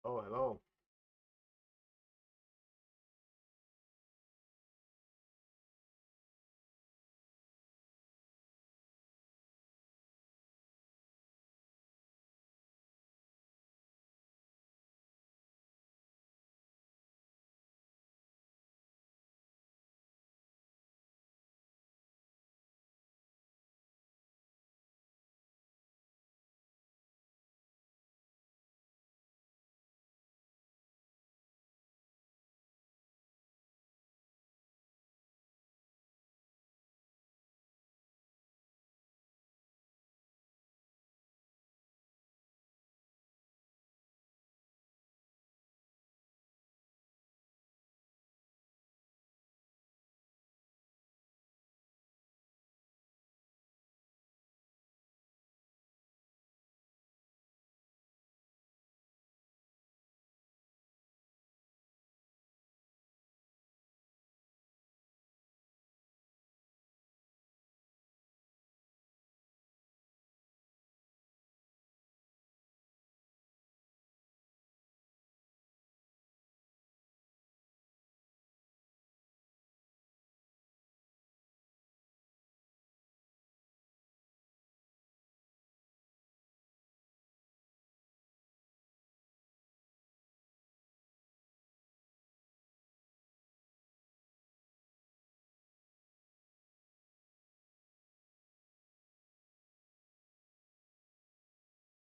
Oh, hello.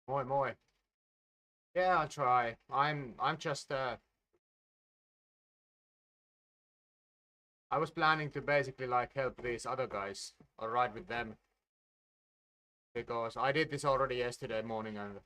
Moi moi. Yeah, I'll try. I'm just I was planning to basically like help these other guys or ride with them because I did this already yesterday morning and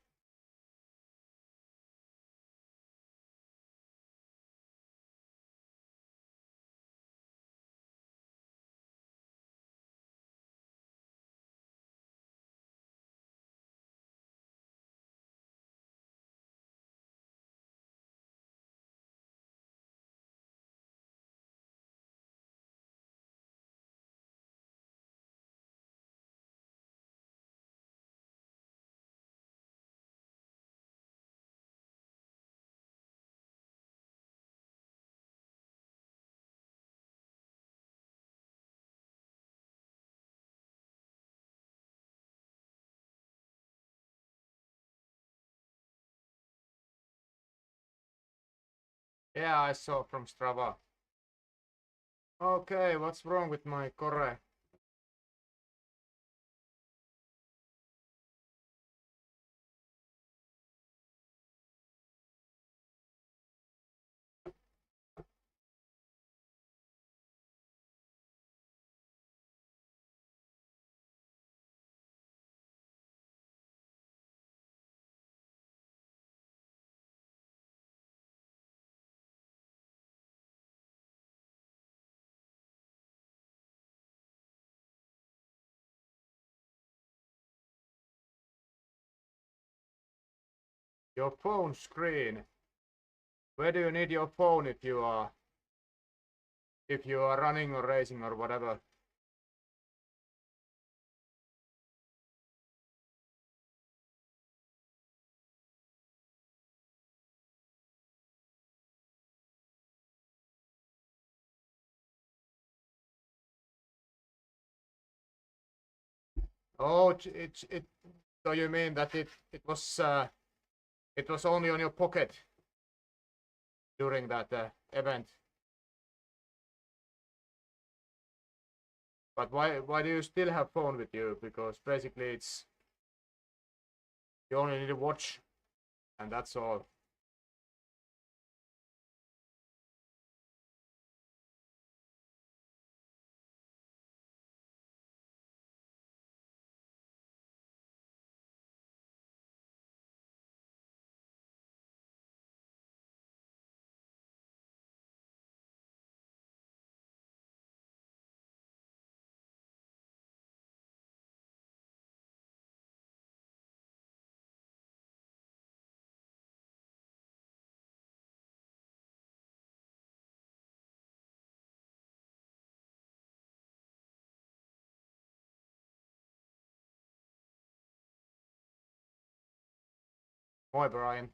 yeah, I saw from Strava. Okay, what's wrong with my core? Your phone screen. Where do you need your phone if you are running or racing or whatever? Oh, it so you mean that it was only on your pocket during that event? But why do you still have phone with you? Because basically it's you only need a watch and that's all. Moi Brian.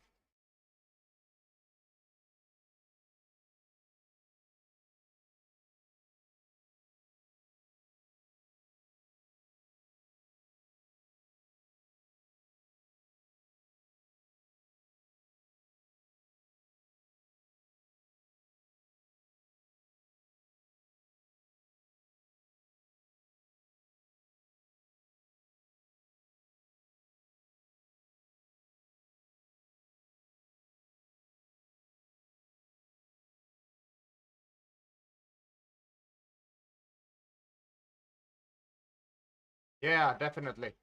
Yeah, definitely.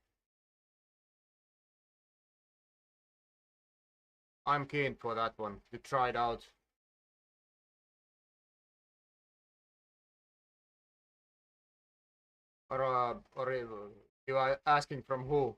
I'm keen for that one to try it out. Or you are asking from who?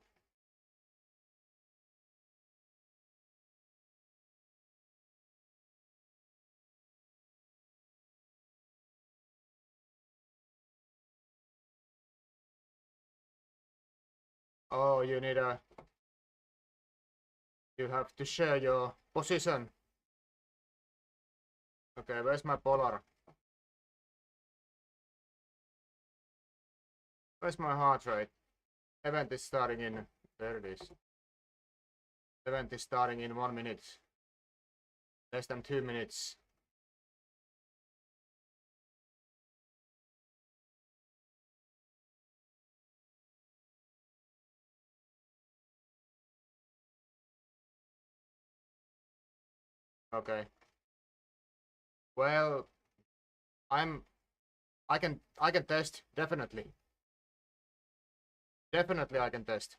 Oh, you have to share your position. Okay, where's my polar? Where's my heart rate? Event is starting in, there it is. Event is starting in 1 minute. Less than 2 minutes. Okay. Well, I'm I can test, definitely. Definitely I can test.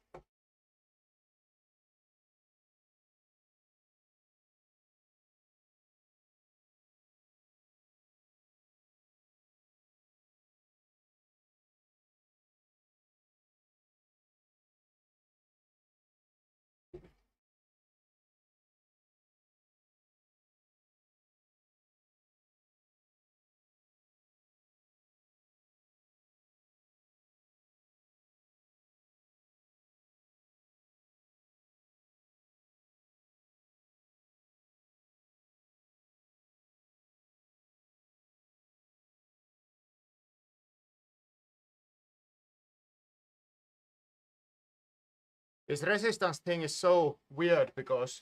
This resistance thing is so weird because,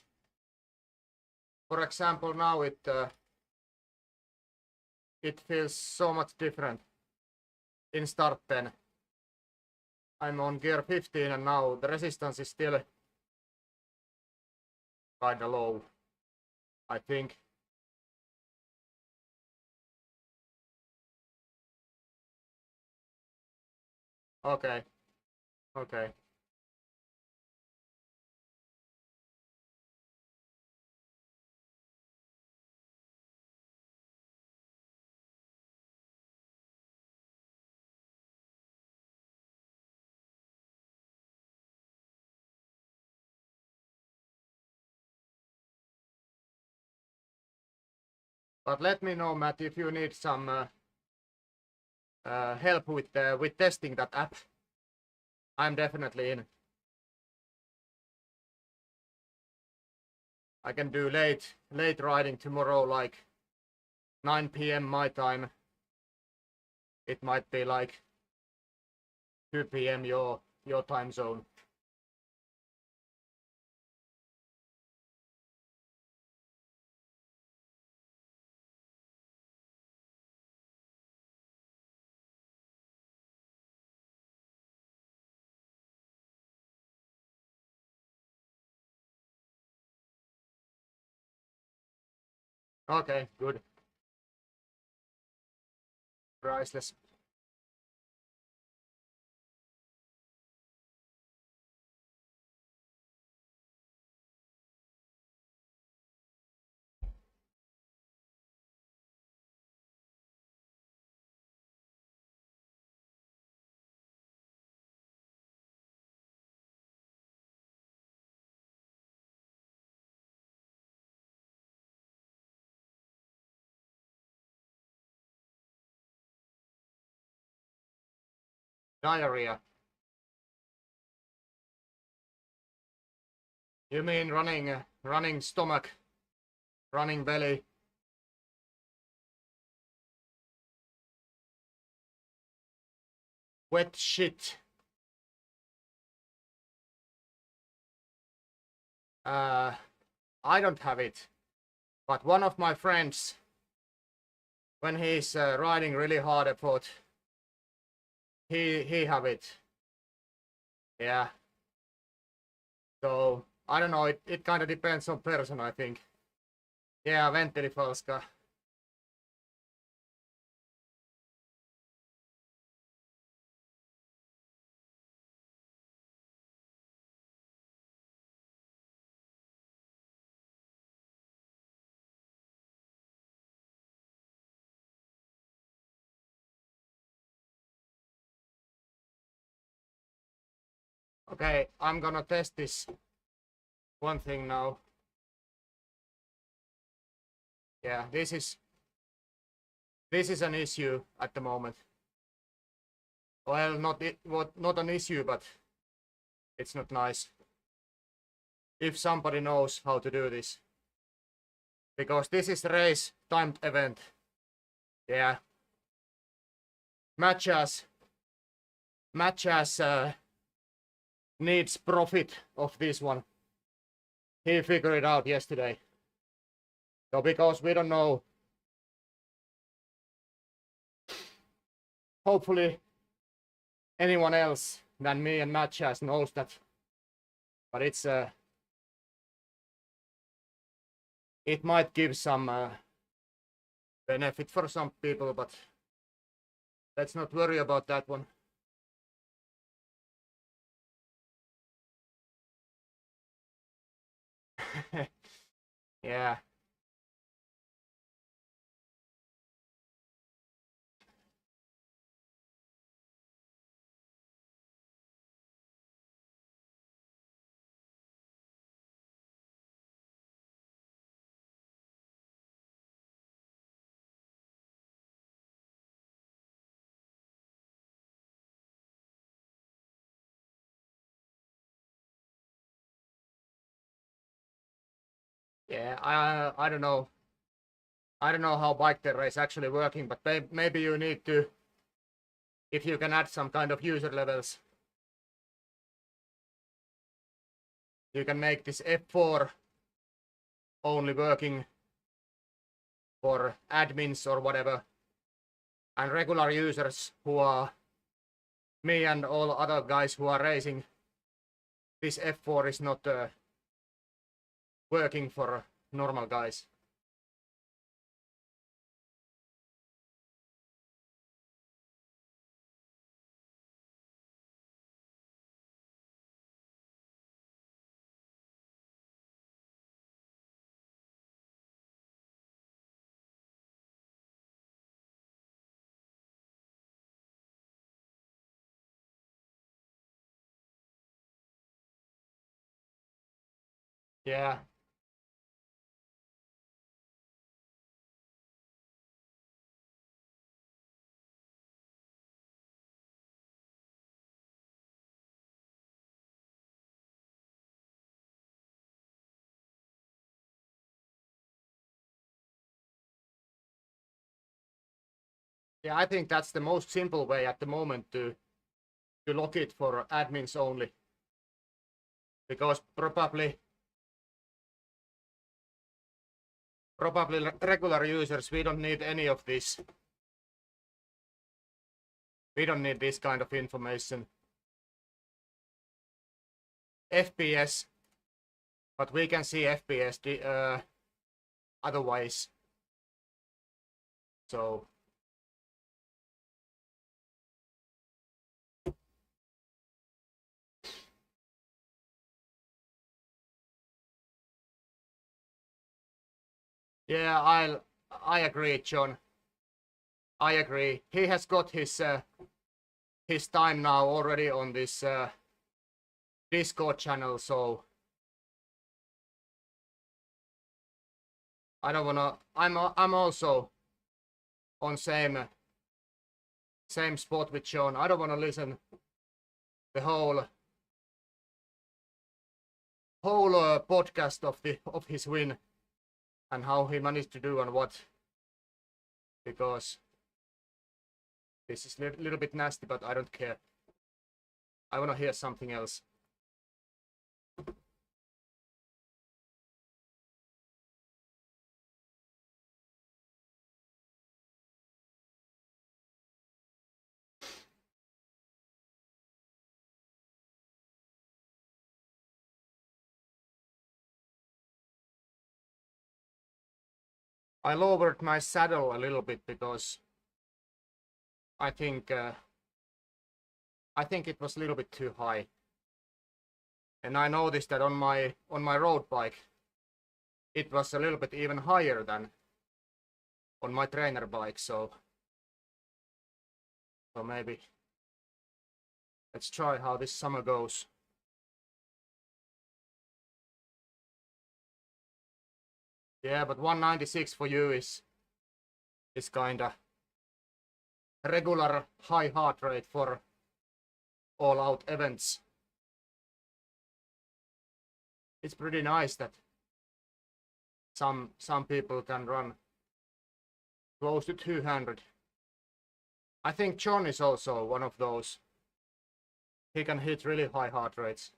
for example, now it feels so much different in start 10. I'm on gear 15 and now the resistance is still kinda low, I think. Okay, okay. But let me know, Matt, if you need some help with testing that app. I'm definitely in. I can do late riding tomorrow, like 9 p.m. my time. It might be like 2 p.m. your time zone. Okay, good. Priceless. Diarrhea. You mean running stomach, running belly? Wet shit. Uh, I don't have it, but one of my friends, when he's riding really hard effort, he have it. Yeah. So I don't know. It kind of depends on person, I think. Yeah, ventilifalska. Okay, I'm gonna test this one thing now. Yeah, this is an issue at the moment. Well, not an issue, but it's not nice. If somebody knows how to do this, because this is race timed event. Yeah, Matchas needs profit of this one. He figured it out yesterday. So because we don't know, hopefully anyone else than me and Matchas knows that. But it's it might give some benefit for some people, but let's not worry about that one. Yeah. Yeah, I don't know. I don't know how Biketerra is actually working, but maybe you need to, if you can add some kind of user levels, you can make this F4 only working for admins or whatever, and regular users who are me and all other guys who are racing, this F4 is not working for normal guys. Yeah. Yeah, I think that's the most simple way at the moment to lock it for admins only. Because probably regular users, we don't need any of this. We don't need this kind of information. FPS, but we can see FPS otherwise. So yeah, I agree, John. I agree. He has got his time now already on this Discord channel, so I don't wanna. I'm also on same spot with John. I don't wanna listen the whole podcast of his win and how he managed to do and what, because this is a little bit nasty, but I don't care. I wanna hear something else. I lowered my saddle a little bit because I think it was a little bit too high, and I noticed that on my road bike it was a little bit even higher than on my trainer bike. So maybe let's try how this summer goes. Yeah, but 196 for you is kinda regular high heart rate for all out events. It's pretty nice that some people can run close to 200. I think John is also one of those. He can hit really high heart rates.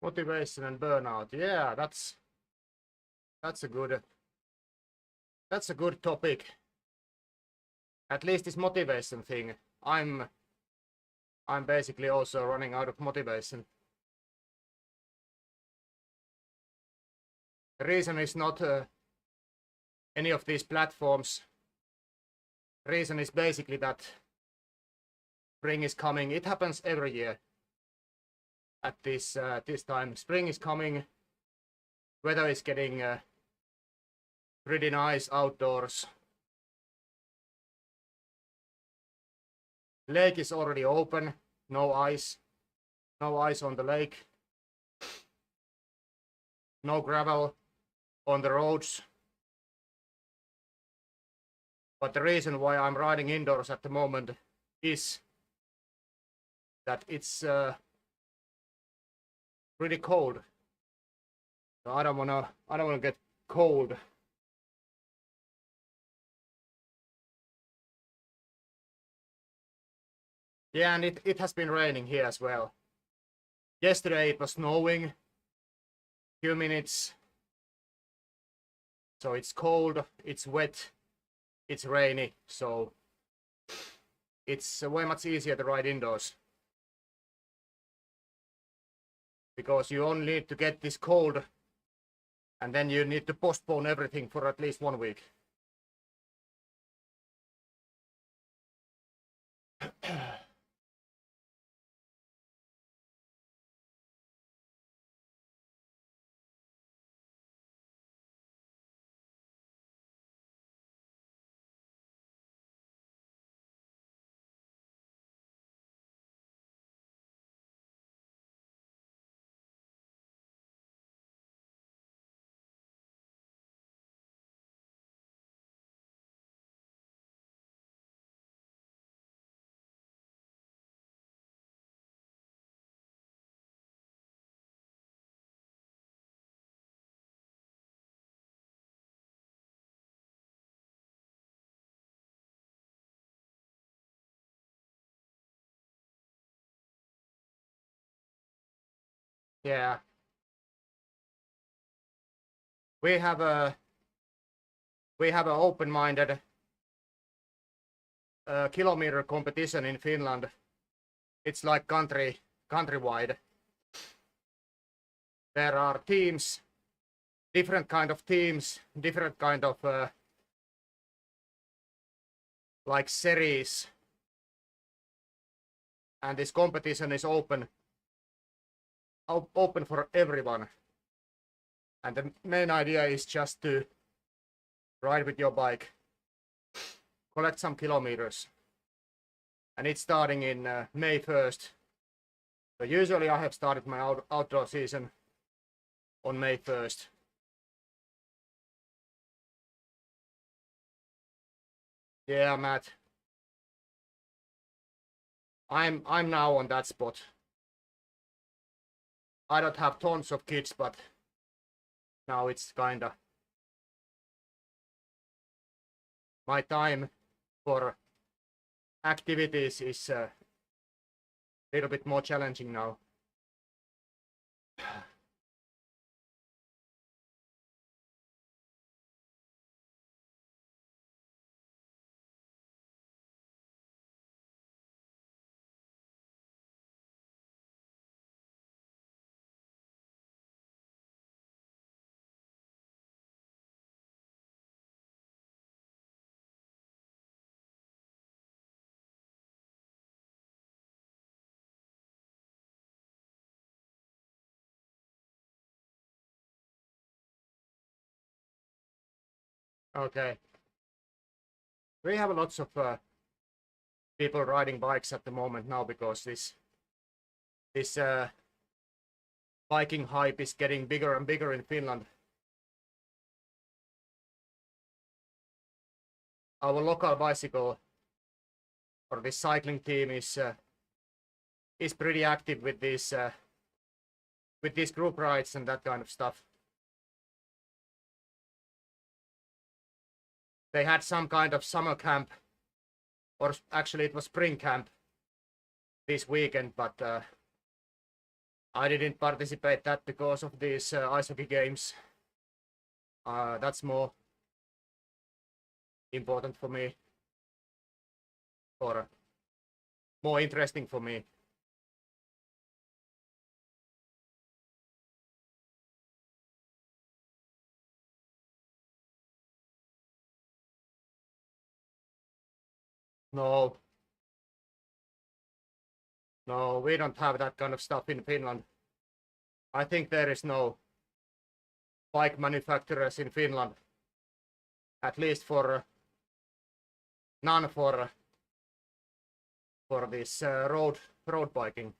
Motivation and burnout. Yeah, that's a good topic. At least this motivation thing. I'm basically also running out of motivation. The reason is not any of these platforms. The reason is basically that spring is coming. It happens every year at this time. Spring is coming. Weather is getting pretty nice outdoors. Lake is already open. No ice. No ice on the lake. No gravel on the roads. But the reason why I'm riding indoors at the moment is that it's pretty cold. So I don't wanna get cold. Yeah, and it has been raining here as well. Yesterday it was snowing. Few minutes. So it's cold, it's wet, it's rainy, so it's way much easier to ride indoors. Because you only need to get this cold and then you need to postpone everything for at least 1 week. Yeah. We have a open-minded kilometer competition in Finland. It's like countrywide. There are teams, different kind of teams, different kind of like series, and this competition is open for everyone. And the main idea is just to ride with your bike, collect some kilometers. and it's starting in May 1st. So usually I have started my outdoor season on May 1st. Yeah, Matt. I'm now on that spot. I don't have tons of kids, but now it's kinda my time for activities is a little bit more challenging now. Okay. We have lots of people riding bikes at the moment now because this biking hype is getting bigger and bigger in Finland. Our local bicycle or this cycling team is pretty active with these group rides and that kind of stuff. They had some kind of summer camp, or actually it was spring camp this weekend, but I didn't participate that because of these ice hockey games. That's more important for me, or more interesting for me. No, we don't have that kind of stuff in Finland. I think there is no bike manufacturers in Finland, at least for none for this road biking.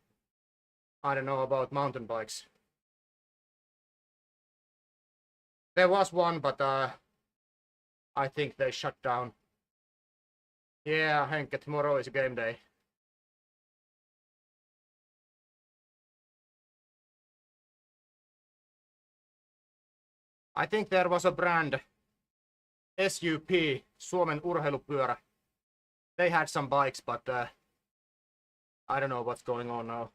I don't know about mountain bikes. There was one, but I think they shut down. Yeah, Henke, tomorrow is a game day. I think there was a brand, SUP, Suomen urheilupyörä. They had some bikes, but I don't know what's going on now.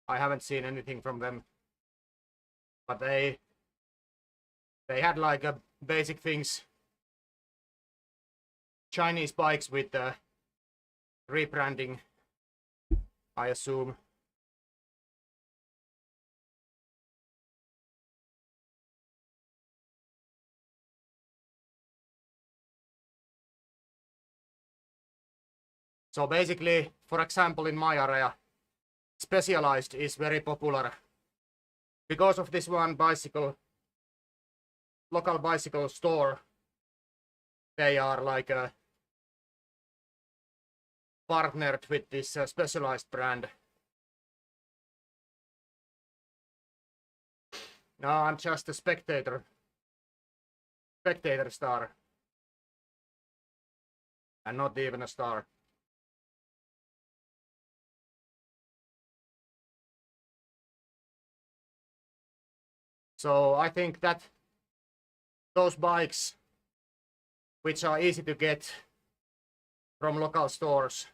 I haven't seen anything from them. But they had like a basic things. Chinese bikes with rebranding, I assume. So basically, for example, in my area, Specialized is very popular because of this one local bicycle store. They are like partnered with this Specialized brand. No, I'm just a spectator star, and not even a star. So I think that those bikes, which are easy to get from local stores,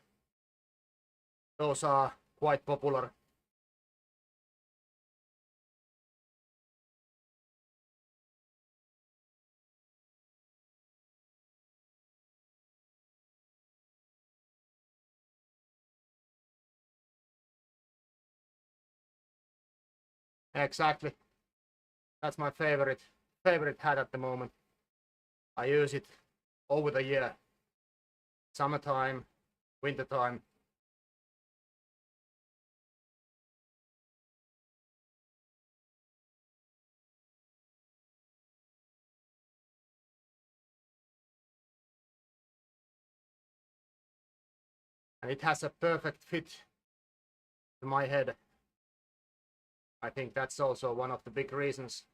those are quite popular. Exactly. That's my favorite hat at the moment. I use it over the year. Summertime, wintertime. and it has a perfect fit to my head. I think that's also one of the big reasons.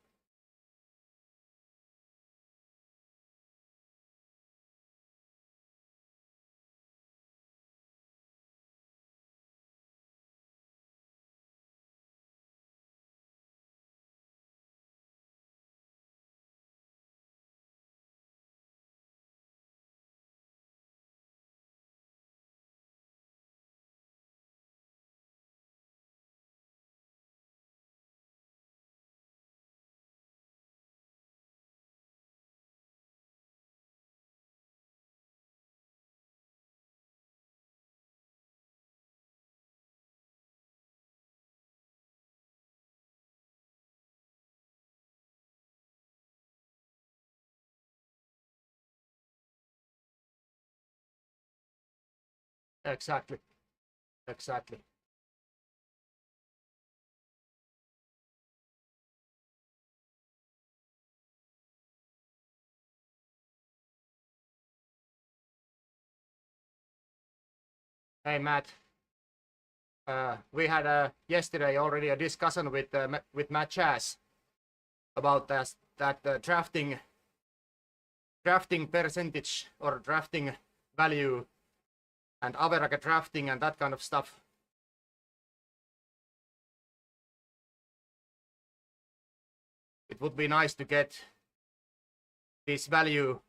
Exactly. Exactly. Hey Matt, we had yesterday already a discussion with Matt Chas about that drafting percentage or drafting value and average drafting and that kind of stuff. It would be nice to get this value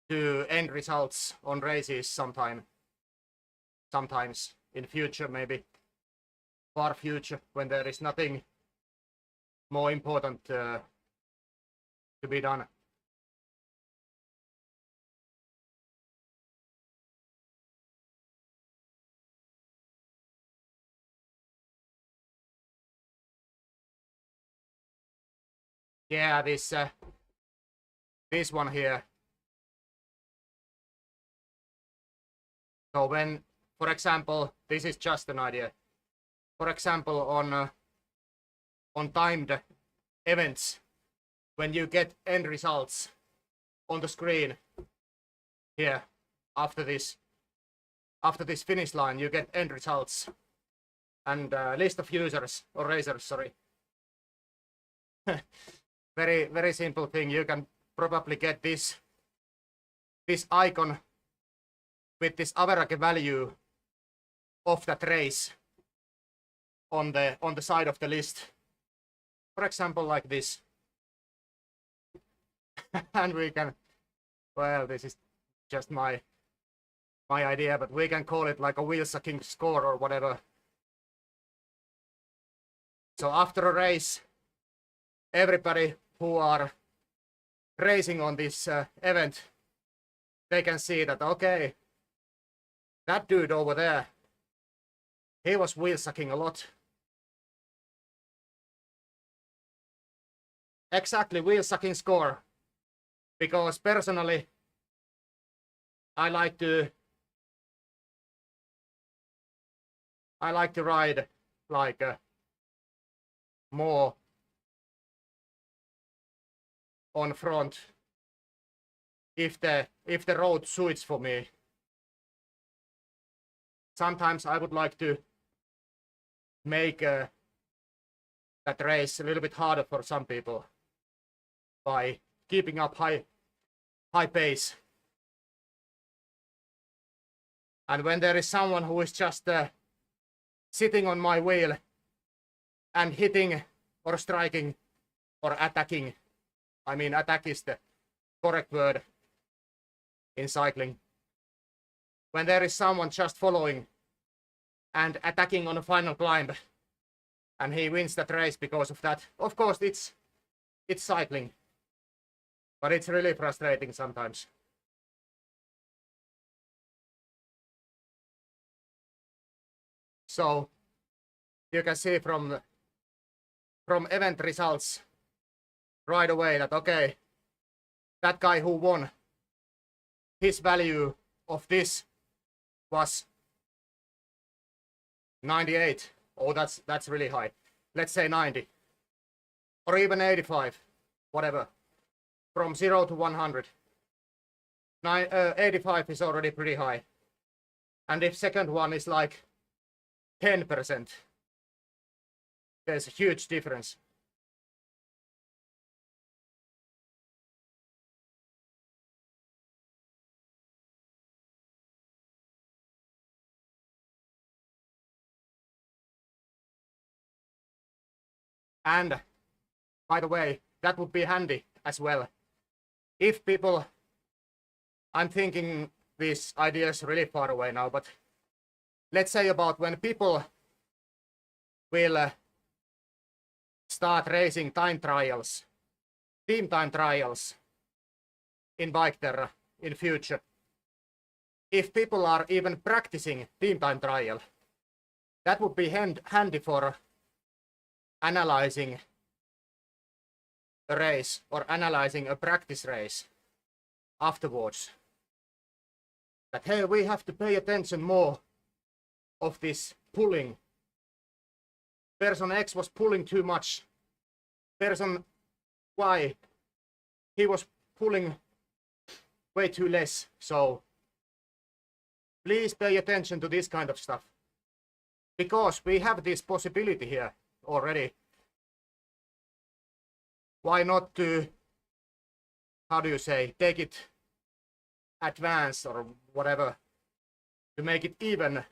to end results on races sometimes in future, maybe far future, when there is nothing more important to be done. Yeah, this one here. So when, for example, this is just an idea. For example, on timed events, when you get end results on the screen here after this finish line, you get end results and list of users or racers. Sorry. Very simple thing. You can probably get this icon with this average value of that race on the side of the list. For example, like this. And we can, well, this is just my idea, but we can call it like a wheel sucking score or whatever. So after a race, everybody who are racing on this event, they can see that, okay, that dude over there, he was wheel sucking a lot. Exactly, wheel sucking score. Because personally, I like to ride like more on front if the road suits for me. Sometimes I would like to make that race a little bit harder for some people by keeping up high pace. And when there is someone who is just sitting on my wheel and hitting or striking or attacking, I mean attack is the correct word in cycling. When there is someone just following and attacking on a final climb and he wins that race because of that, of course it's cycling, but it's really frustrating sometimes. So you can see from event results right away that, okay, that guy who won, his value of this was 98. Oh, that's really high. Let's say 90 or even 85, whatever, from 0 to 100. 85 is already pretty high. And if second one is like 10%, there's a huge difference. And by the way, that would be handy as well. If people, I'm thinking these ideas really far away now, but let's say about when people will start racing time trials, team time trials in Biketerra in future. If people are even practicing team time trial, that would be handy for analyzing a race or analyzing a practice race afterwards. That hey, we have to pay attention more of this pulling. Person X was pulling too much. Person Y, he was pulling way too less. So please pay attention to this kind of stuff. Because we have this possibility here already. Why not to, how do you say, take it advanced or whatever, to make it even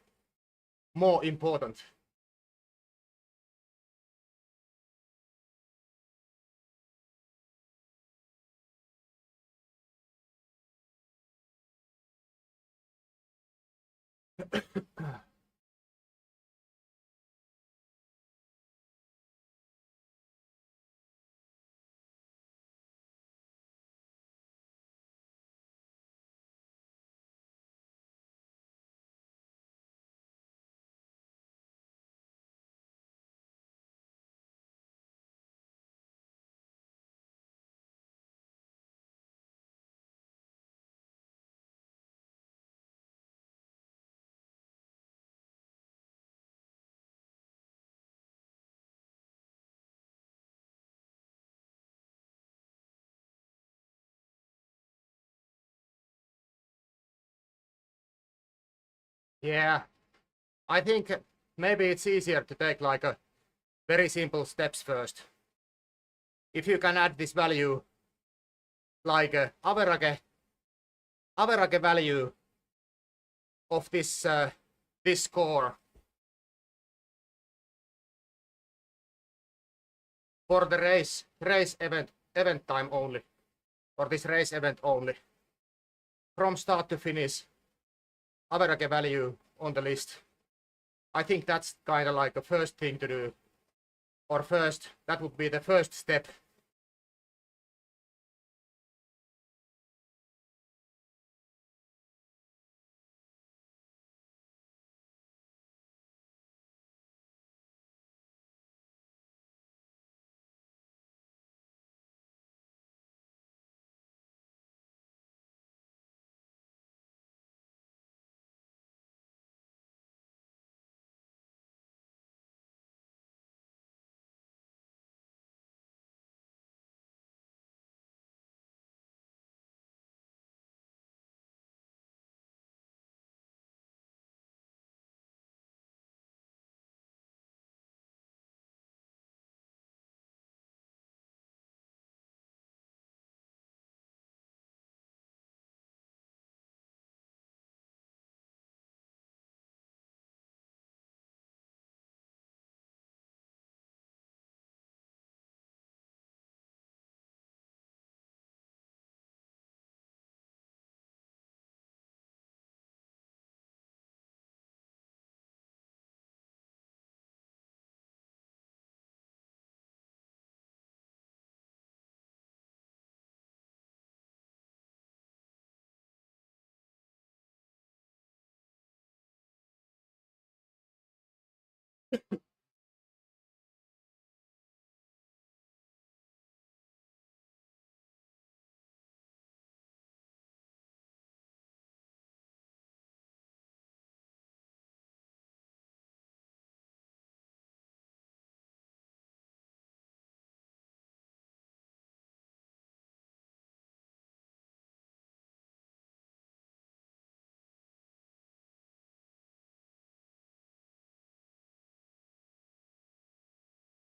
more important. Yeah, I think maybe it's easier to take like a very simple steps first. If you can add this value, like average value of this this score for the race event time only, or this race event only, from start to finish, average value on the list. I think that's kind of like a first thing to do, or first, that would be the first step.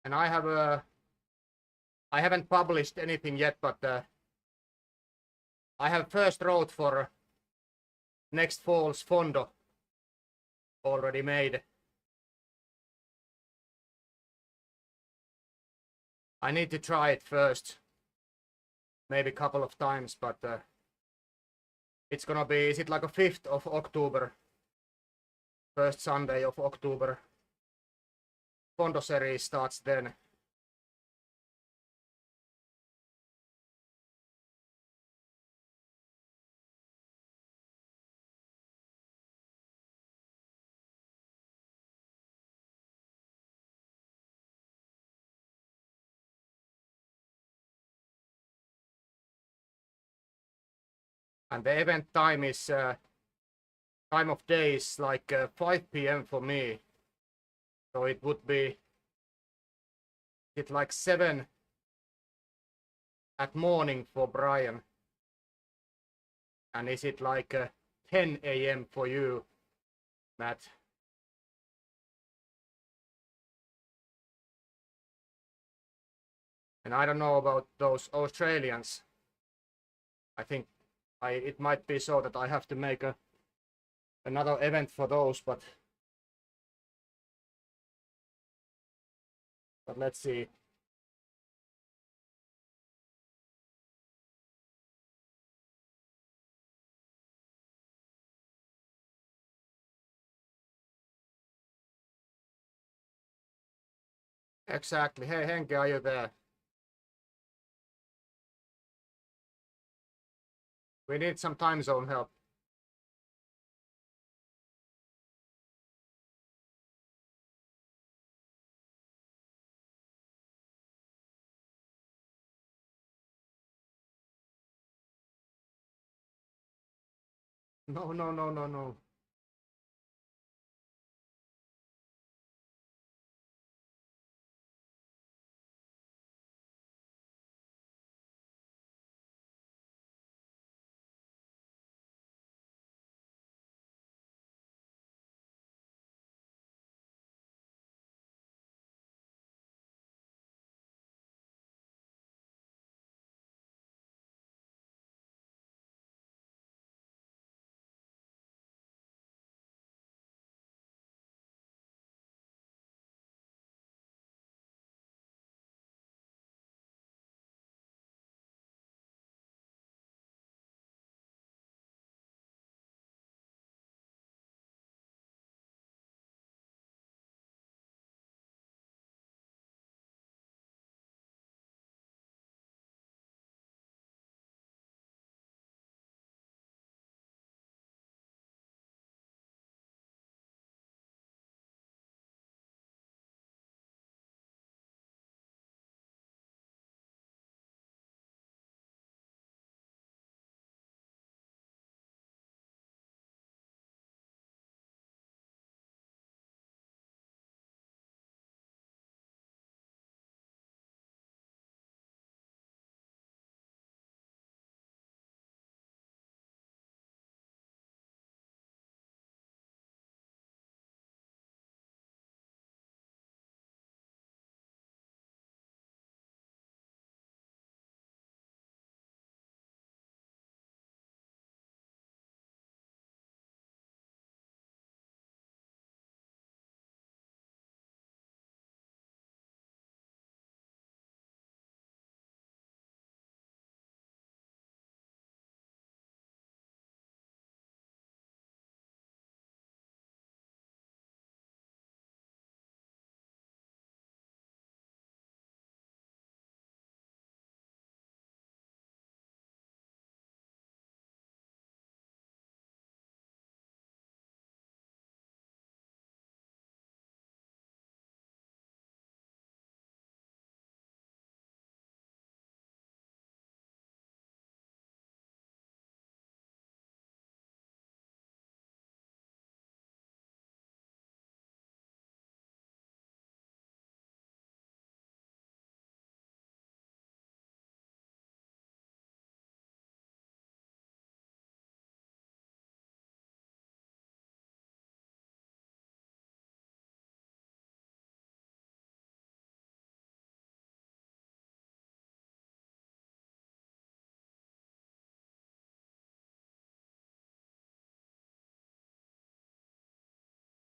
And I haven't published anything yet, but I have first wrote for next fall's Fondo already made. I need to try it first, maybe a couple of times, but it's gonna be, is it like a 5th of October? First Sunday of October. Fondo series starts then. And the event time is time of day is like 5 p.m. for me. So it would be it like 7 at morning for Brian. And is it like 10 a.m. for you, Matt? And I don't know about those Australians. I think it might be so that I have to make another event for those, but let's see. Exactly. Hey Henke, are you there? We need some time zone help. No, no, no, no, no.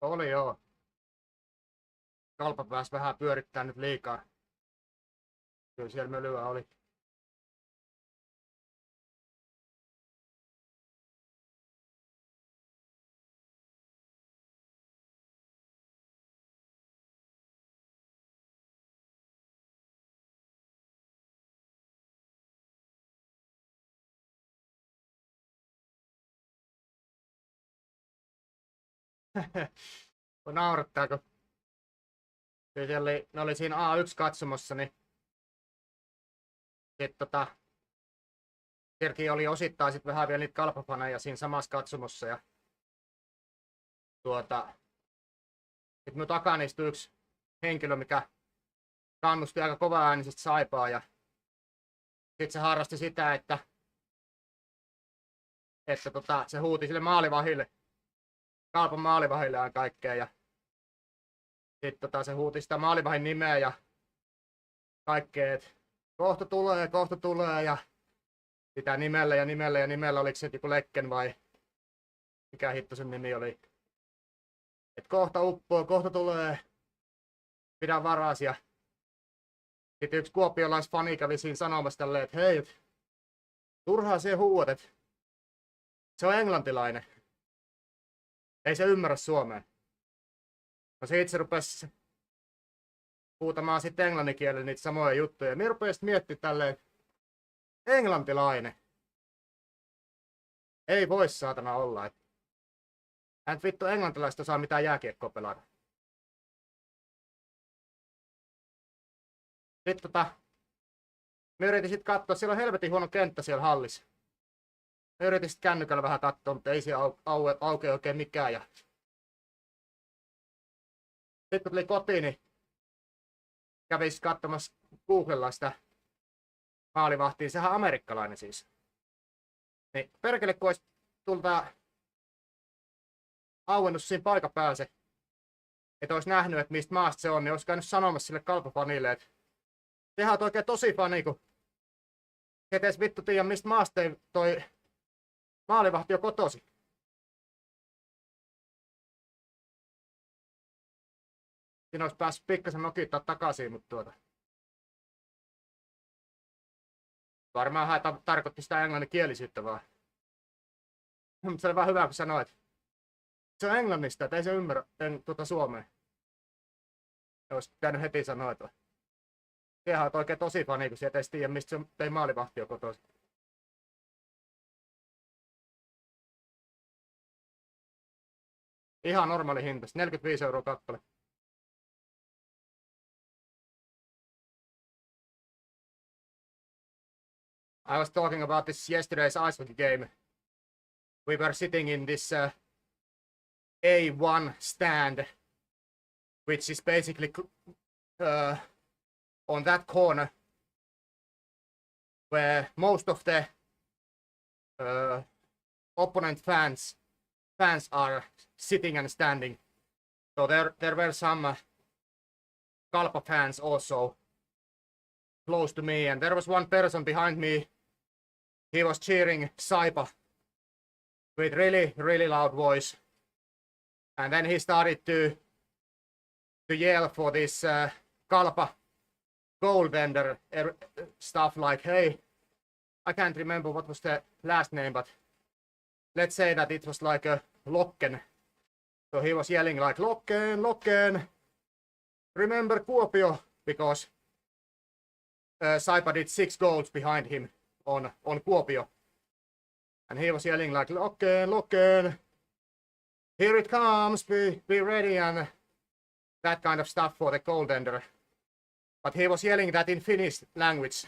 Oli joo. Kalpa pääsi vähän pyörittää nyt liikaa. Kyllä siellä mölyä oli. Naurattaako? Ne oli siinä A1-katsomossa, niin Serki oli osittain sit vähän vielä niitä kalpafaneja siinä samassa katsomossa. Ja sit mun takana istui yksi henkilö, mikä kannusti aika kova äänisesti Saipaa. Ja sit se harrasti sitä, että se huuti sille maalivahille, Kalpan maalivahille ja kaikkea. Ja sit se huuti sitä maalivahin nimeä ja kaikkea, että kohta tulee ja sitä nimellä, oliko se joku Lekken vai mikä hitto sen nimi oli. Et kohta uppoo, kohta tulee, pidä varas. Ja sitten yksi kuopiolaisfani kävi siinä sanomassa tälleen, että hei, turhaa se huuat, että se on englantilainen. Ei se ymmärrä suomea. No se itse rupesi huutamaan sitten englannin kielellä niitä samoja juttuja. Ja minä rupesin miettimään tälleen, englantilainen. Ei voi saatana olla. Hän vittu englantilaiset osaa mitään jääkiekkoa pelata. Sitten me yritin sit katsoa, siellä on helvetin huono kenttä siellä hallissa. Me yritin sit kännykällä vähän katsoa, mutta ei siellä aukea oikein mikään. Ja sitten kun tuli kotiin, niin kävin sit katsomassa Googlella sitä maalivahtia. Sehän on amerikkalainen siis. Niin perkele, kun olisi tulta auennut siinä paikan päällä se, että olisi nähnyt, että mistä maasta se on, niin olisi käynyt sanomassa sille kalpafanille, että sehän on oikein tosi fani, kun et edes vittu tiedä, mistä maasta toi maalivahti on kotosi. Siinä olisi päässyt pikkasen nokittaa takaisin, mutta varmaan hän tarkoitti sitä englanninkielisyyttä vaan. Mutta se oli vaan hyvä, kun sanoit. Se on englannista, että ei se ymmärrä suomea. Olisi pitänyt heti sanoa, että sehän on oikein tosi fani, kun sieltä ei tiedä, mistä se ei maalivahti on kotoisin. Ihan normaali hinta, 45 € kappale. I was talking about this yesterday's ice hockey game. We were sitting in this A1 stand, which is basically on that corner where most of the opponent fans are sitting and standing. So there were some Kalpa fans also close to me, and there was one person behind me. He was cheering Saipa with really loud voice, and then he started to yell for this Kalpa goaltender stuff like, hey, I can't remember what was the last name, but let's say that it was like a Locken. So he was yelling like, Locken, remember Kuopio, because Saipa did 6 goals behind him on Kuopio. And he was yelling like, Locken, here it comes, be ready, and that kind of stuff for the goaltender. But he was yelling that in Finnish language.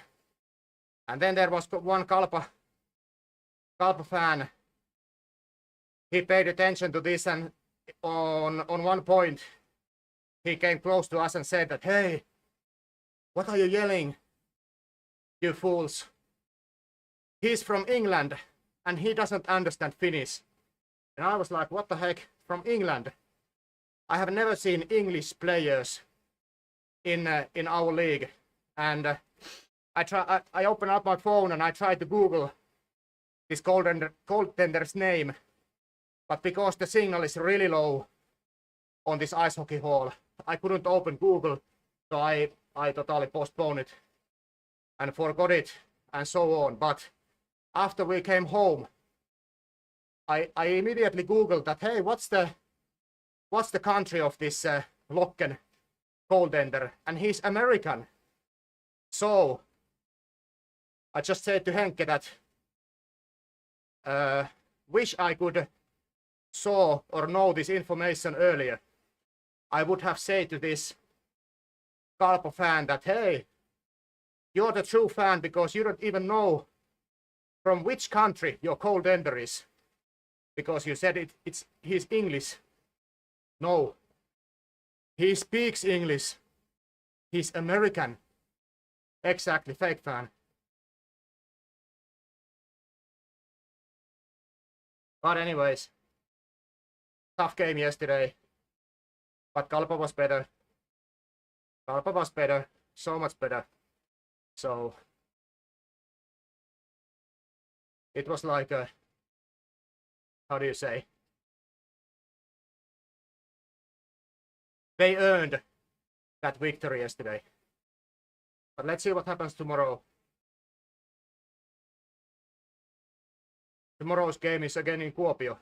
And then there was one Kalpa fan. He paid attention to this, and on one point he came close to us and said that, hey, what are you yelling, you fools? He's from England and he doesn't understand Finnish. And I was like, what the heck, from England? I have never seen English players in our league. And I opened up my phone and I tried to Google this goaltender's name. But because the signal is really low, on this ice hockey hall. I couldn't open Google, so I totally postponed it and forgot it and so on. But after we came home, I immediately Googled that, hey, what's the country of this Locken goaltender? And he's American. So I just said to Henke that wish I could saw or know this information earlier. I would have said to this Kalpo fan that, hey, you're the true fan because you don't even know from which country your goaltender is. Because you said he's English. No. He speaks English. He's American. Exactly, fake fan. But anyways, tough game yesterday. But Kalpa was better. Kalpa was better. So much better. So it was like a, how do you say? They earned that victory yesterday. But let's see what happens tomorrow. Tomorrow's game is again in Kuopio.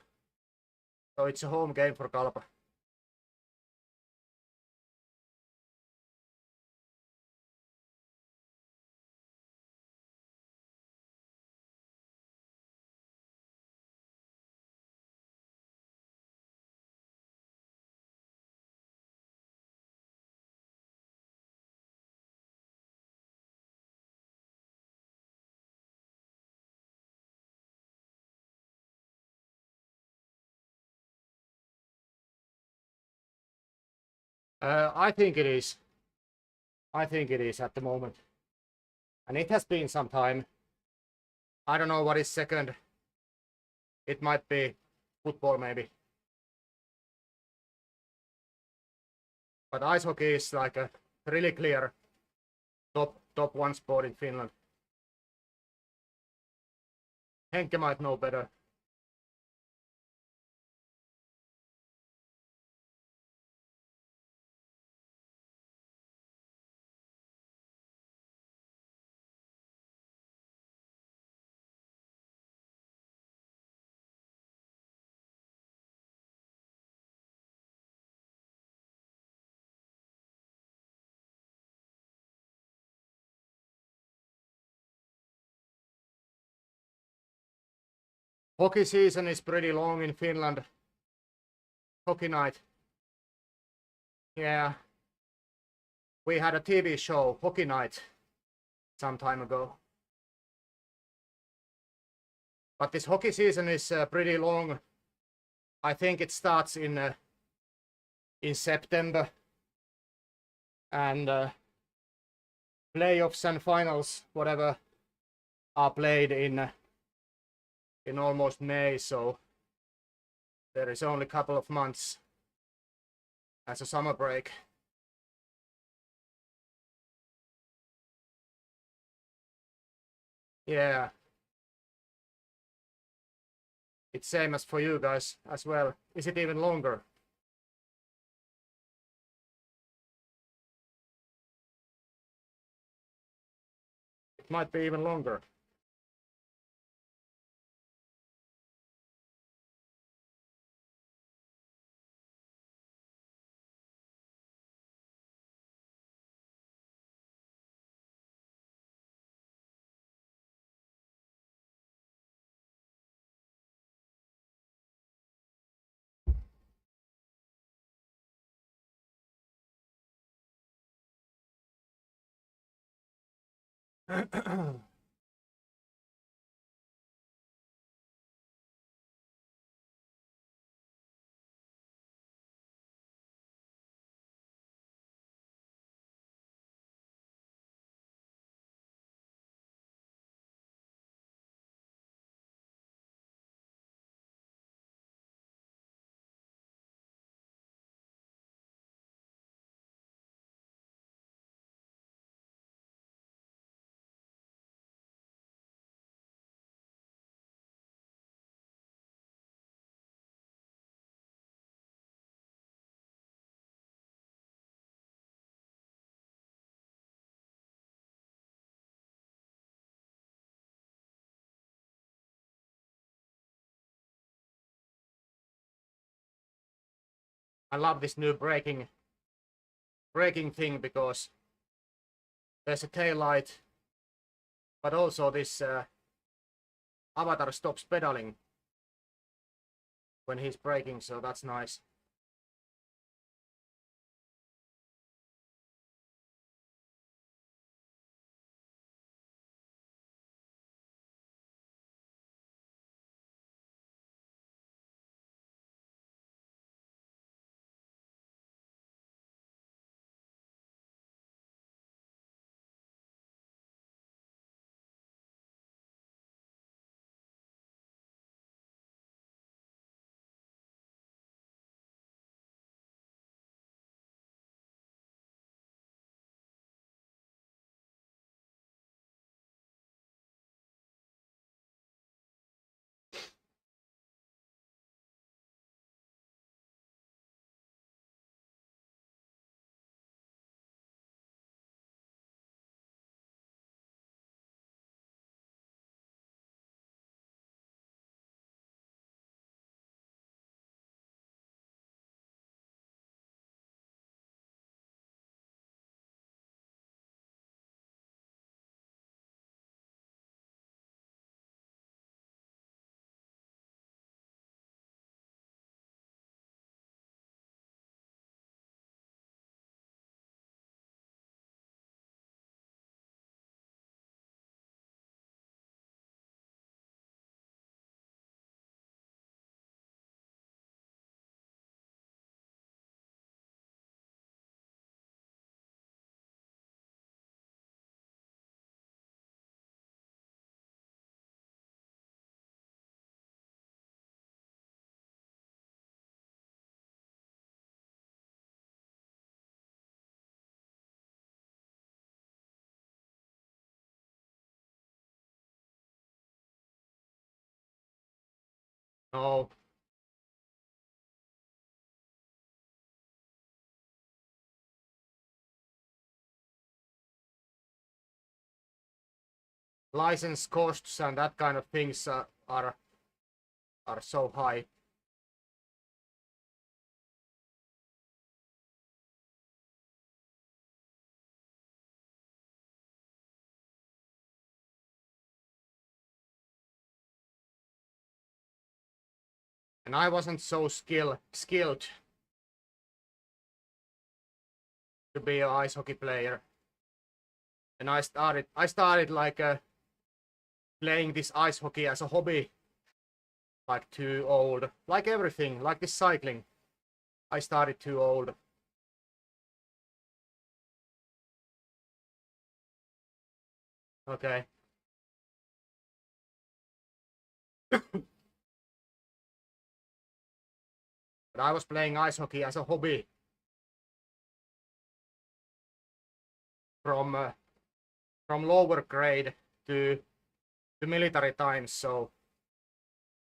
So it's a home game for Kalpa. I think it is. I think it is at the moment. And it has been some time. I don't know what is second. It might be football maybe. But ice hockey is like a really clear top one sport in Finland. Henke might know better. Hockey season is pretty long in Finland. Hockey night. Yeah. We had a TV show, Hockey Night, some time ago. But this hockey season is pretty long. I think it starts in September. And playoffs and finals, whatever, are played in almost May, so there is only a couple of months as a summer break. Yeah. It's same as for you guys as well. Is it even longer? It might be even longer. I love this new braking thing because there's a tail light, but also this avatar stops pedaling when he's braking, so that's nice. No. License costs and that kind of things are so high. And I wasn't so skilled to be an ice hockey player. And I started like playing this ice hockey as a hobby, like too old, like everything, like this cycling. I started too old. Okay. But I was playing ice hockey as a hobby from lower grade to the military times, so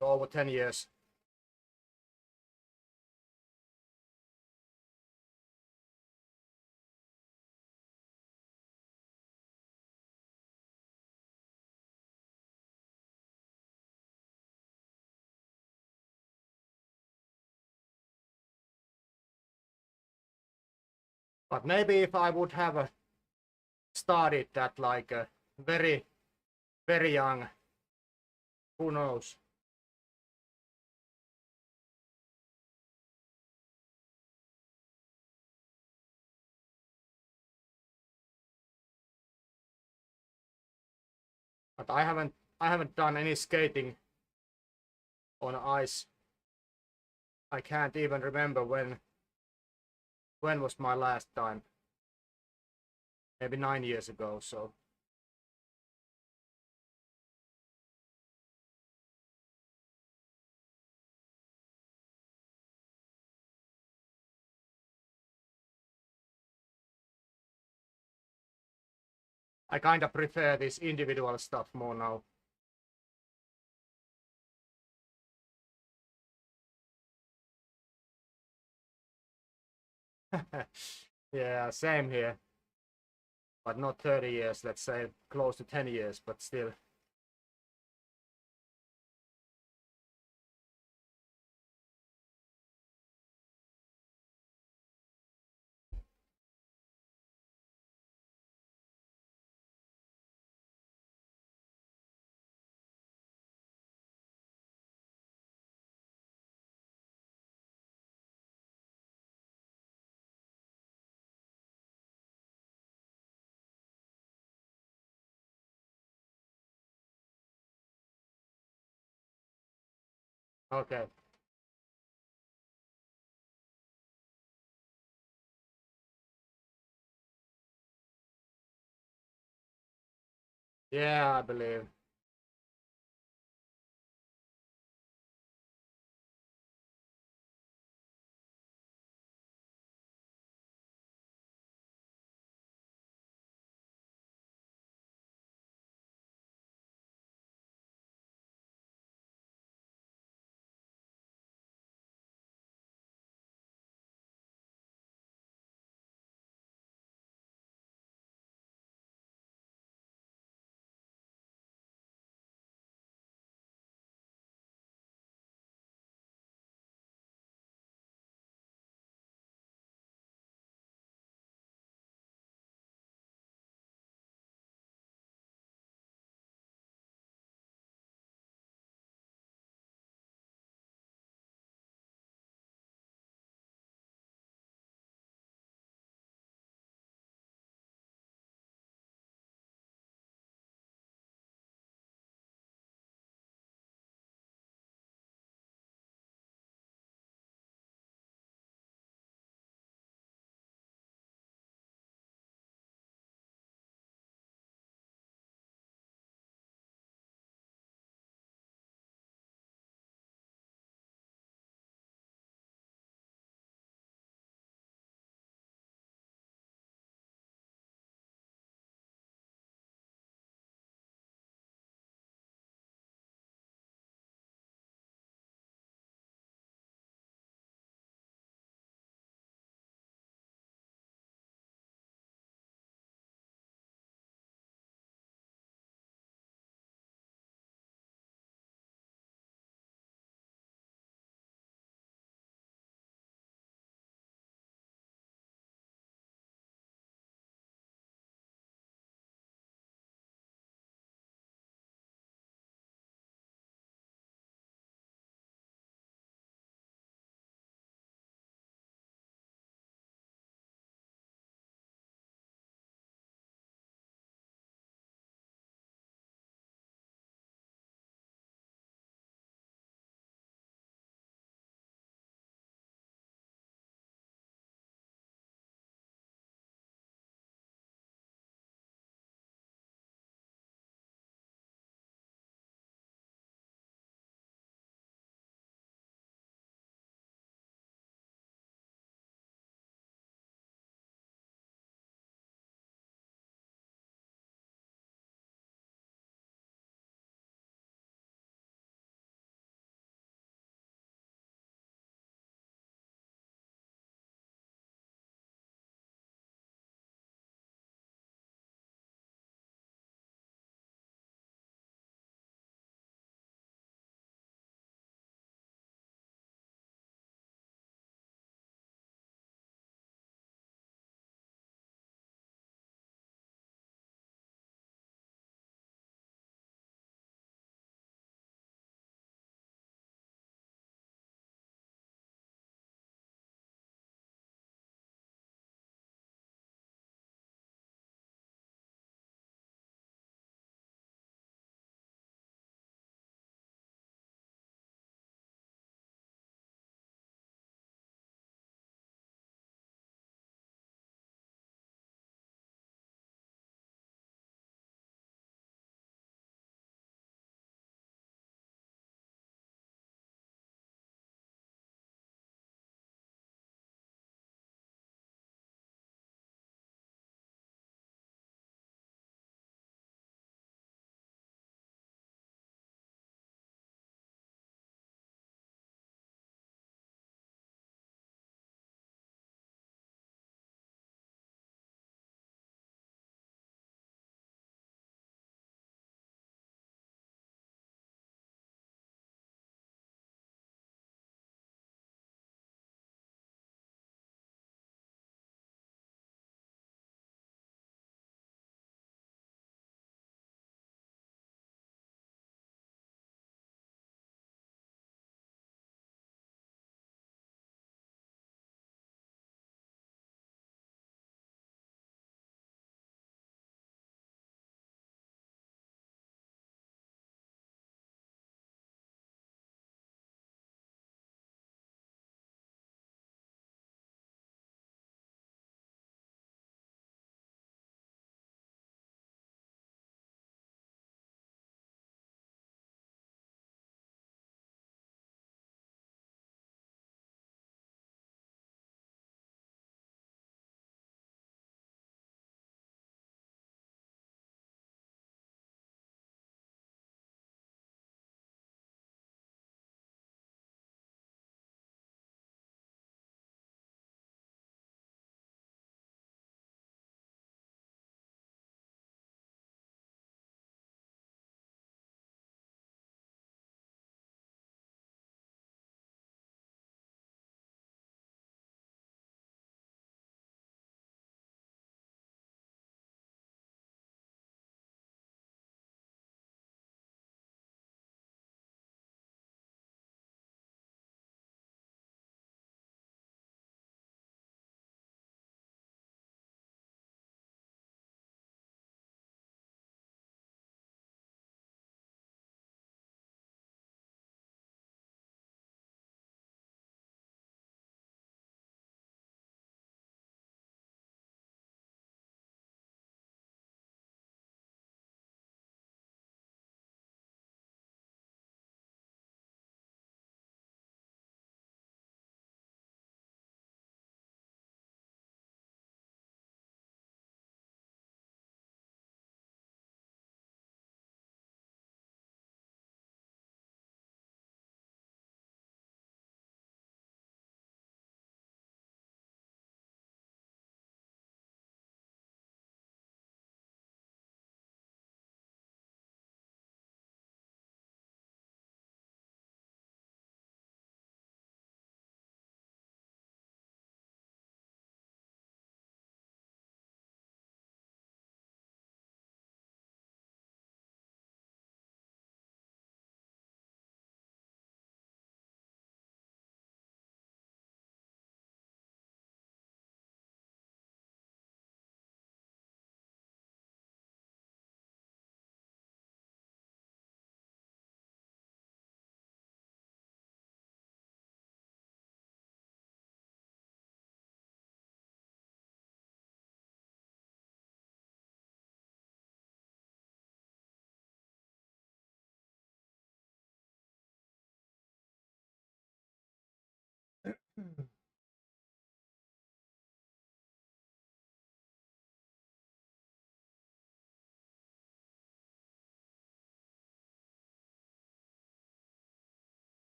over 10 years. But maybe if I would have started that like very, very young, who knows? But I haven't done any skating on ice. I can't even remember when was my last time. Maybe 9 years ago, so. I kind of prefer this individual stuff more now. Yeah, same here. But not 30 years, let's say close to 10 years, but still. Okay. Yeah, I believe.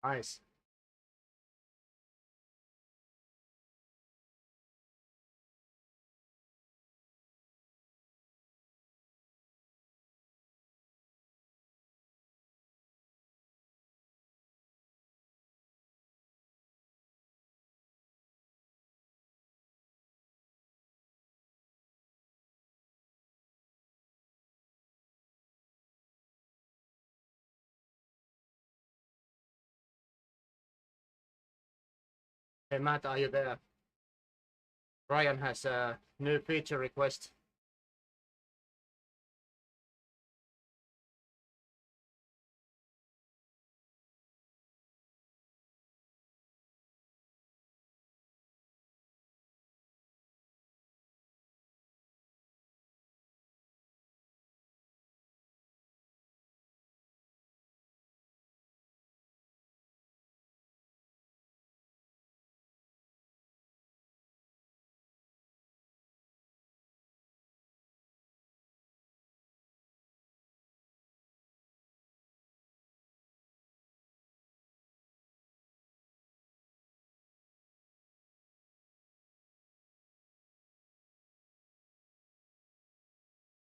Nice. Hey Matt, are you there? Ryan has a new feature request.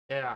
Yeah.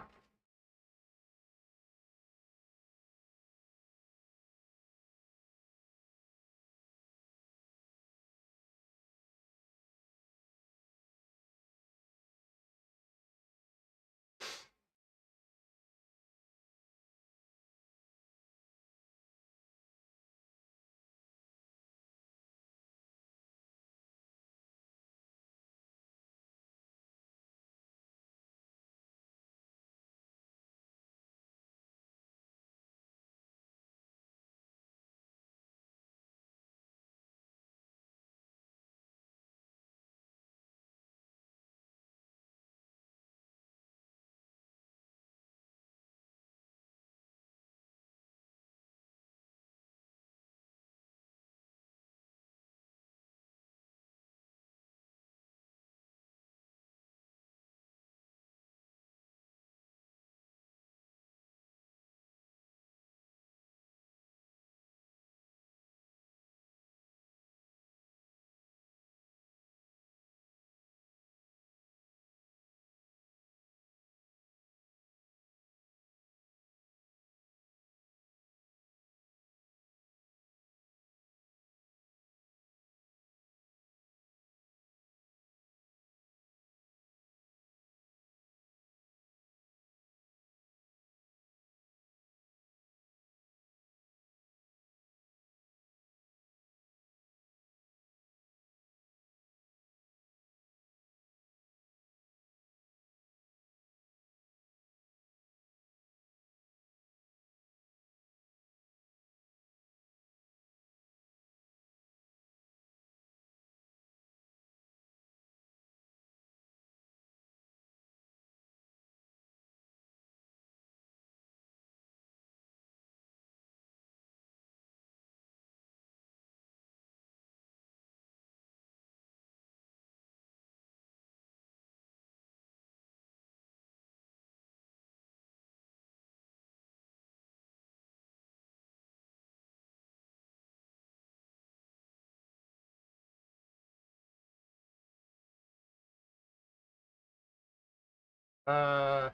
Uh,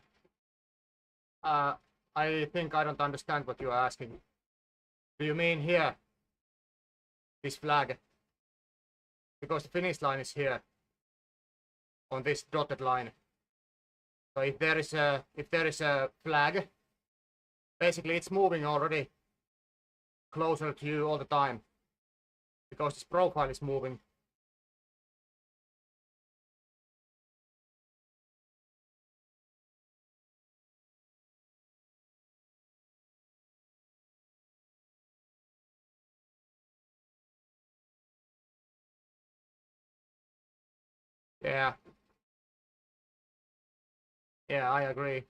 uh, I think I don't understand what you are asking. Do you mean here, this flag? Because the finish line is here, on this dotted line. So if there is a flag, basically it's moving already closer to you all the time, because this profile is moving. Yeah, yeah, I agree.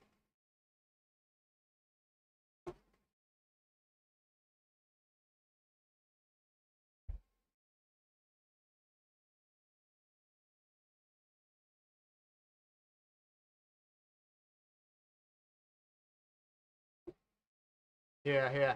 Yeah, yeah.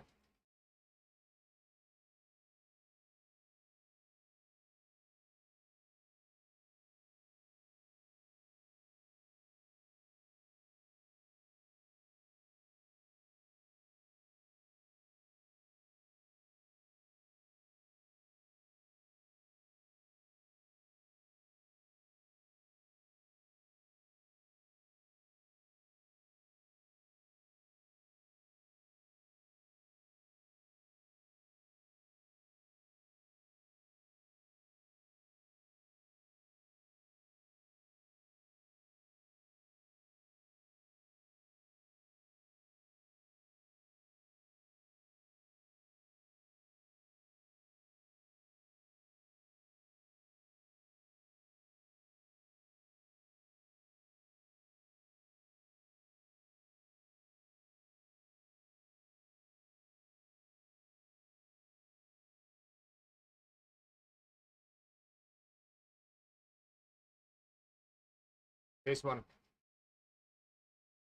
This one.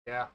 Yeah.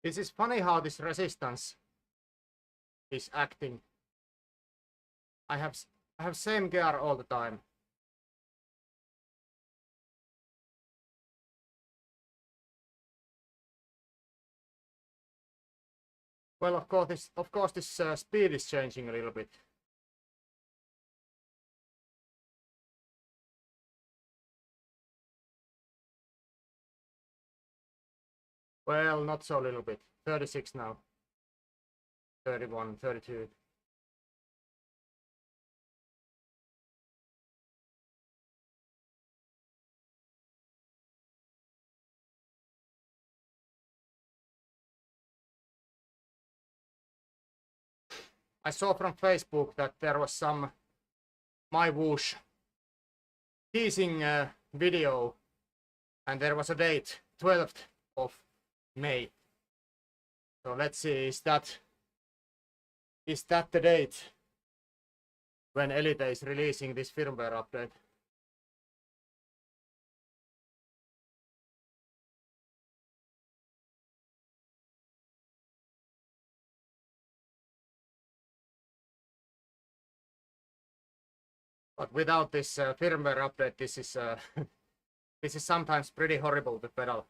This is funny how this resistance is acting. I have same gear all the time. Well, of course this speed is changing a little bit. Well, not so little bit. 36 now. 31, 32. I saw from Facebook that there was some My Whoosh teasing video, and there was a date, 12th of May. So let's see, is that the date when Elite is releasing this firmware update? But without this firmware update, this is this is sometimes pretty horrible to pedal.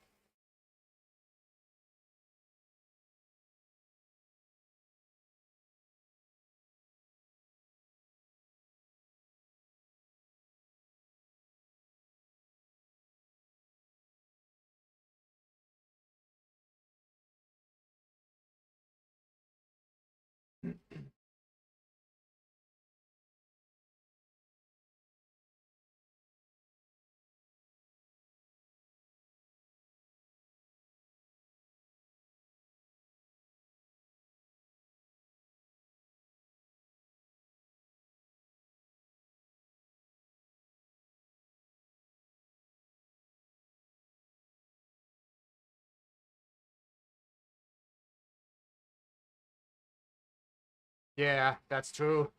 Yeah, that's true.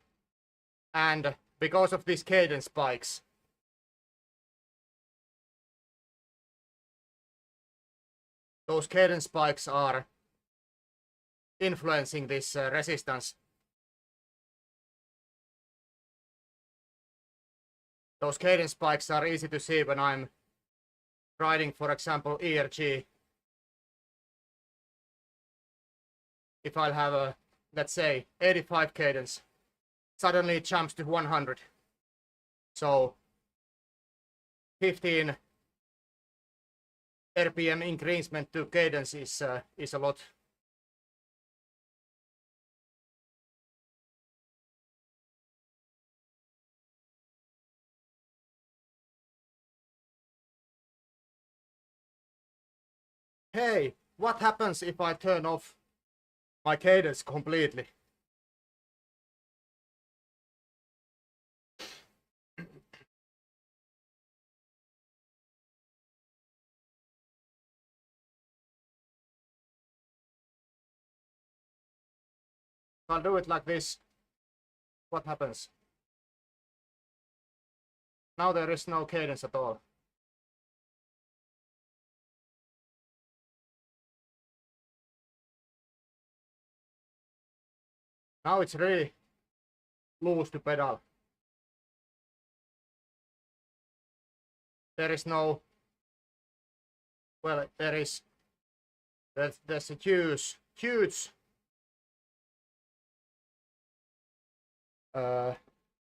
And because of these cadence spikes, those cadence spikes are influencing this resistance. Those cadence spikes are easy to see when I'm riding, for example, ERG. If I'll have a, let's say, 85 cadence, suddenly it jumps to 100. So 15 RPM increment to cadence is a lot. Hey, what happens if I turn off my cadence completely? I'll do it like this. What happens? Now there is no cadence at all. Now it's really loose to pedal. There is no, well, there's a huge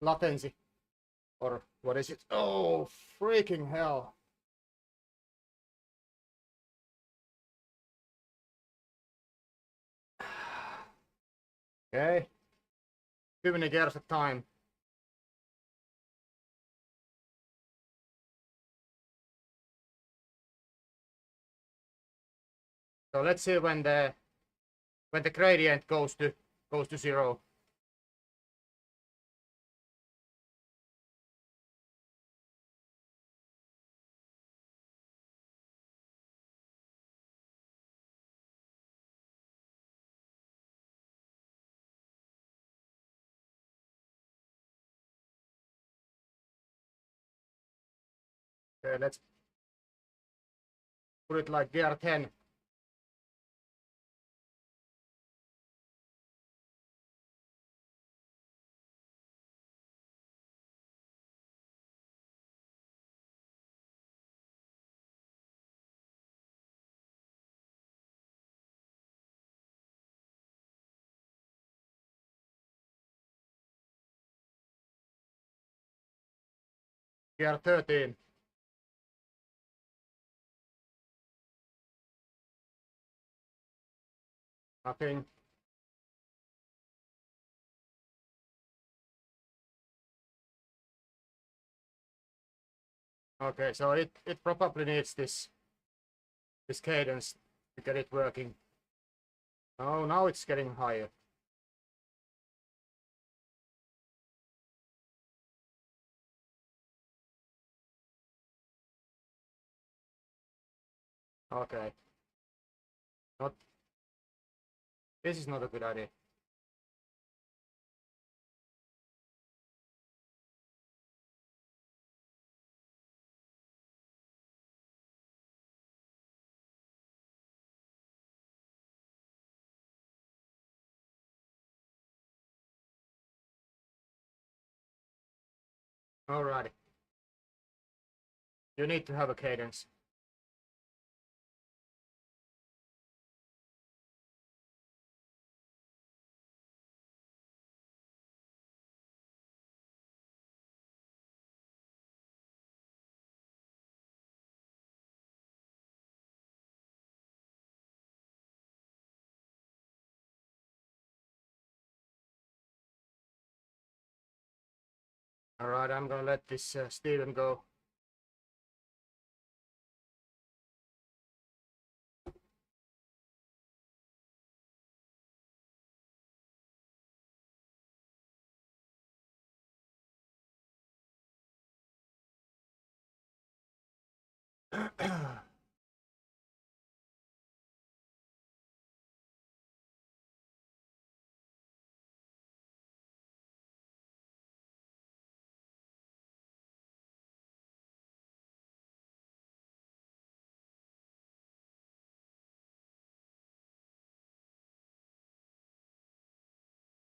latency, or what is it? Oh, freaking hell. Okay, too many gears at time. So let's see when the gradient goes to zero. Okay, let's put it like gear 10. We are 13. Nothing. Okay, so it probably needs this cadence to get it working. Oh, now it's getting higher. Okay. Not. This is not a good idea. Alrighty. You need to have a cadence. Alright, I'm gonna let this Steven go.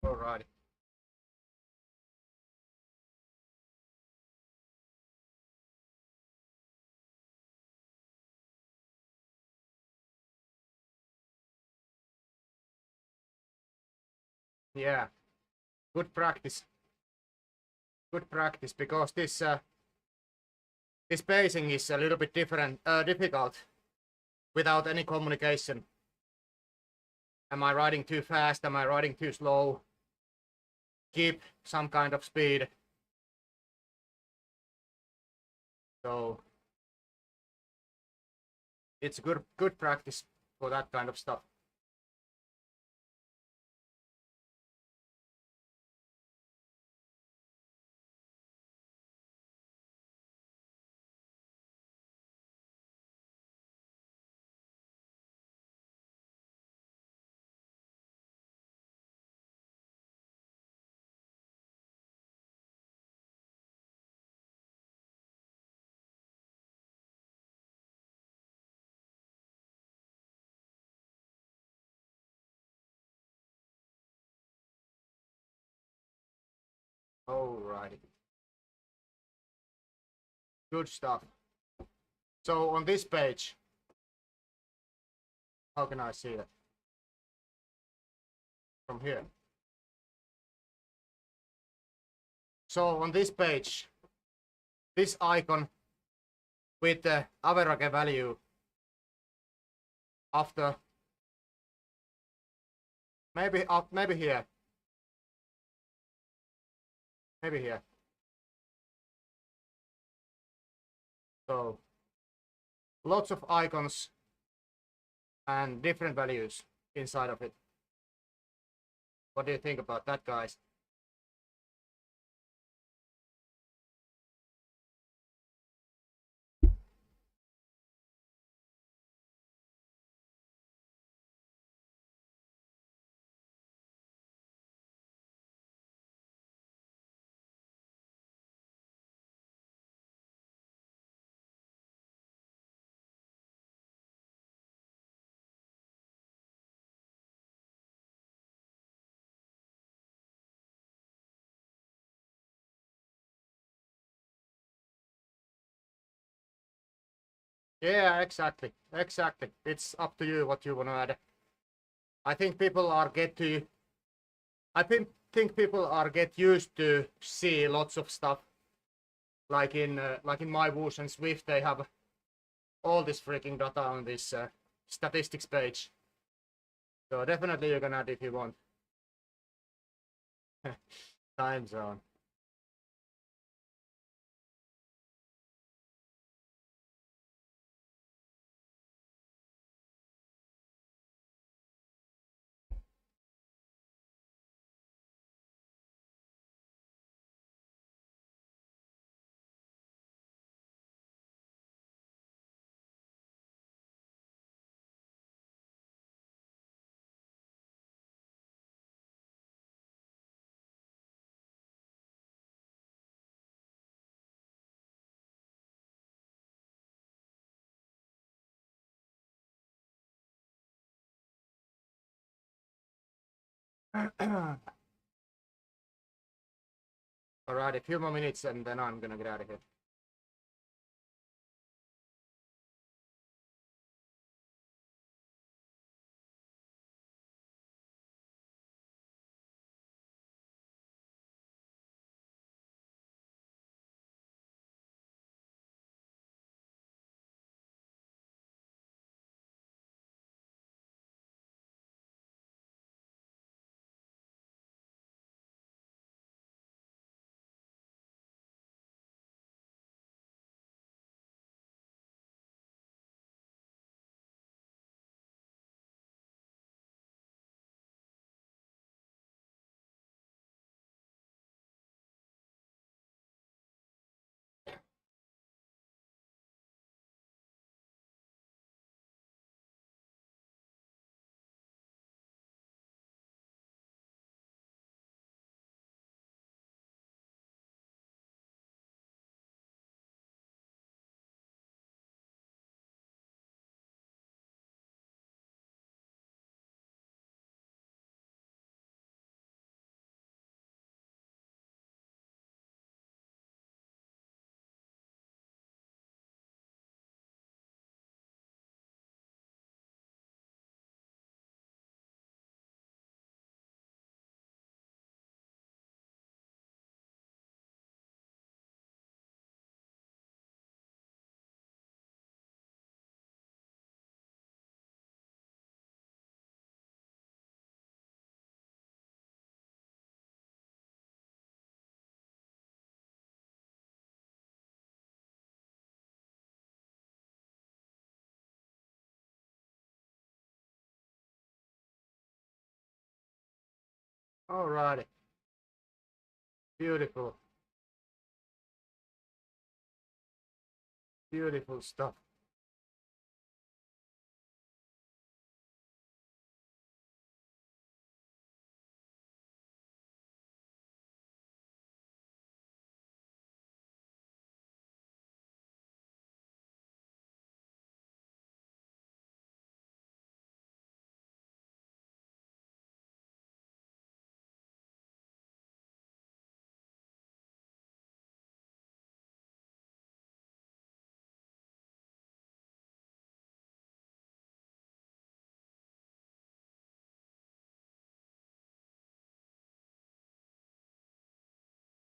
Alrighty. Yeah, good practice. Good practice, because this pacing is a little bit difficult without any communication. Am I riding too fast? Am I riding too slow? Keep some kind of speed. So it's good practice for that kind of stuff. Alrighty. Good stuff. So on this page, how can I see that? From here. So on this page, this icon with the average value after maybe here. Maybe here. So lots of icons and different values inside of it. What do you think about that, guys? Yeah, exactly. Exactly. It's up to you what you want to add. I think people are I think people are get used to see lots of stuff like in my Whoosh and Swift, they have all this freaking data on this statistics page. So definitely you can add if you want. Time zone. Alright, a few more minutes and then I'm gonna get out of here. Alrighty. Beautiful. Beautiful stuff.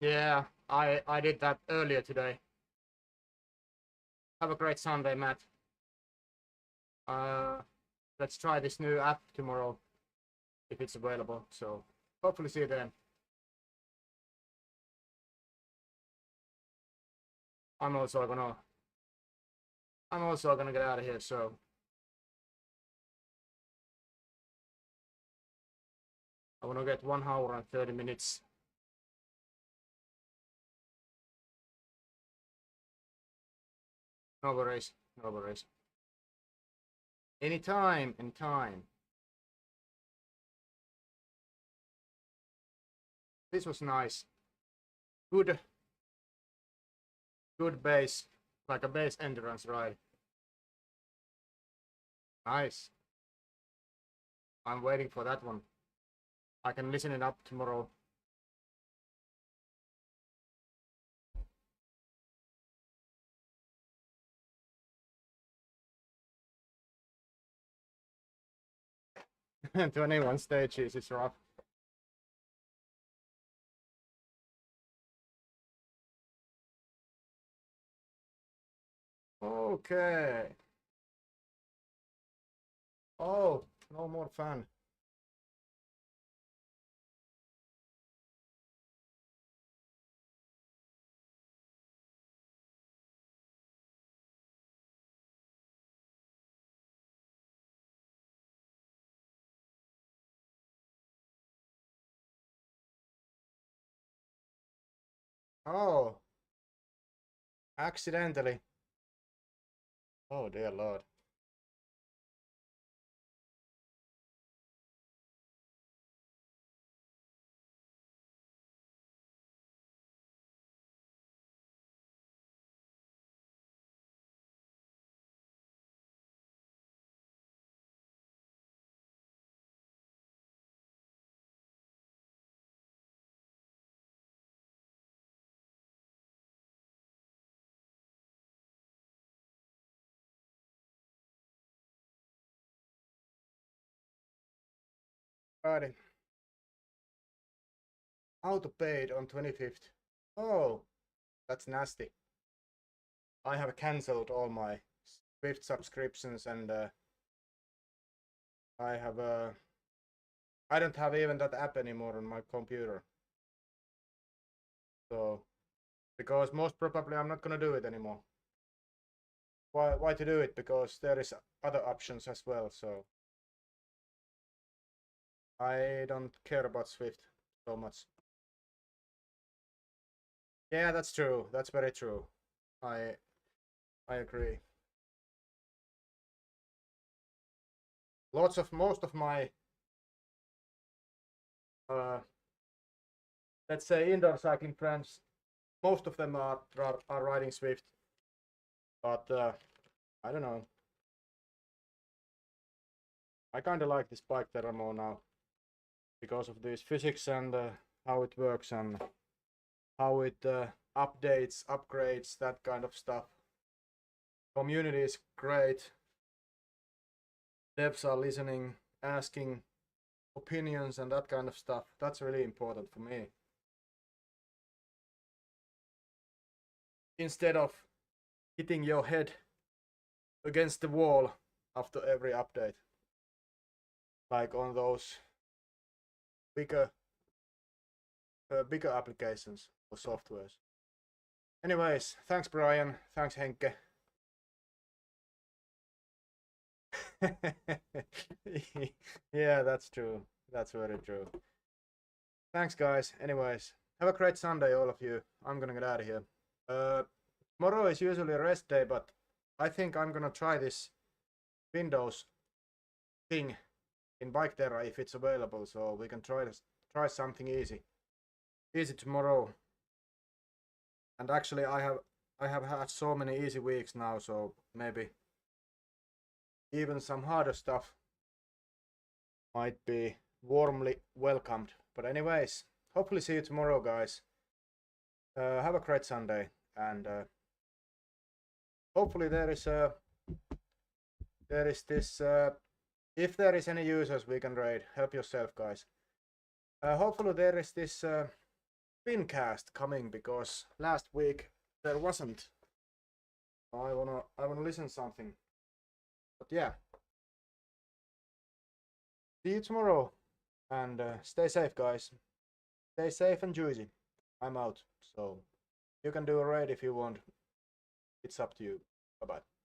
Yeah, I did that earlier today. Have a great Sunday, Matt. Let's try this new app tomorrow if it's available. So hopefully see you then. I'm also gonna get out of here. So I wanna get 1 hour and 30 minutes. No worries, no worries. Anytime, anytime. This was nice. Good base, like a base endurance ride. Nice. I'm waiting for that one. I can listen it up tomorrow. And 21 stages is rough. Okay. Oh, no more fan. Oh, accidentally. Oh dear Lord. Righty. Auto paid on 25th. Oh, that's nasty. I have cancelled all my Swift subscriptions and I have I don't have even that app anymore on my computer. So because most probably I'm not gonna do it anymore. Why to do it? Because there is other options as well. So I don't care about Swift so much. Yeah, that's true. That's very true. I I agree. Most of my uh, let's say indoor cycling friends, most of them are riding Swift, but I don't know. I kind of like this Biketerra more now because of this physics and how it works and how it updates, upgrades, that kind of stuff. Community is great. Devs are listening, asking opinions and that kind of stuff. That's really important for me. Instead of hitting your head against the wall after every update, like on those bigger bigger applications or softwares. Anyways, thanks Brian, thanks Henke. Yeah, that's true. That's very true. Thanks guys. Anyways, have a great Sunday all of you. I'm gonna get out of here. Uh, Tomorrow is usually a rest day, but I think I'm gonna try this Windows thing in Biketerra if it's available, so we can try something easy tomorrow. And actually, I have had so many easy weeks now, so maybe even some harder stuff might be warmly welcomed. But anyways, hopefully see you tomorrow, guys. Have a great Sunday, and hopefully there is this. If there is any users we can raid, help yourself, guys. Hopefully there is this Fincast coming because last week there wasn't. I wanna listen something. But yeah, see you tomorrow, and stay safe, guys. Stay safe and juicy. I'm out, so you can do a raid if you want. It's up to you. Bye bye.